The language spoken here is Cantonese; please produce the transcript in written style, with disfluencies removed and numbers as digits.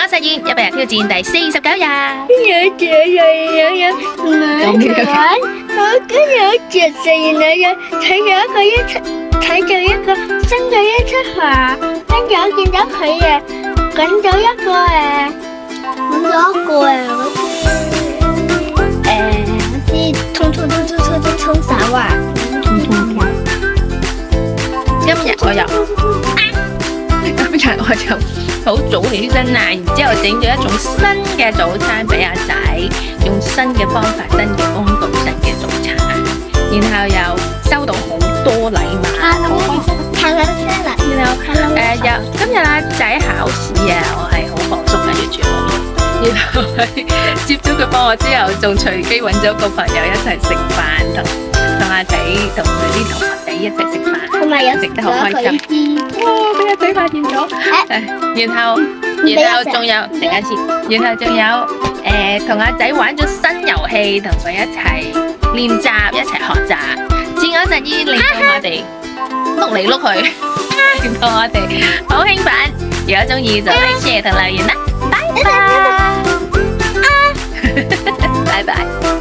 實現100日挑戰第49日。我今日實現咗睇咗一個新嘅一出畫，跟住我見到佢搵到一個通手啊！今日我就好早起身啦，然之後整咗一種新嘅早餐俾阿仔，用新嘅方法、新嘅工具、新嘅早餐，然後又收到好多禮物，好開心。今日阿仔考試啊，我係好放鬆嘅，完全冇嘢。然後接咗佢幫我之後，仲隨機揾咗個朋友一齊食飯，同阿仔同佢啲同學仔一齊食飯，同埋有食得好開心。哇！俾阿仔發現咗，然後仲有，等下先，然後仲有同阿仔玩咗新遊戲，同佢一齊練習，一齊學習，自我實現，令到我哋碌嚟碌去，令到我哋好興奮。如果中意就 like share 同留言啦，拜拜，拜拜。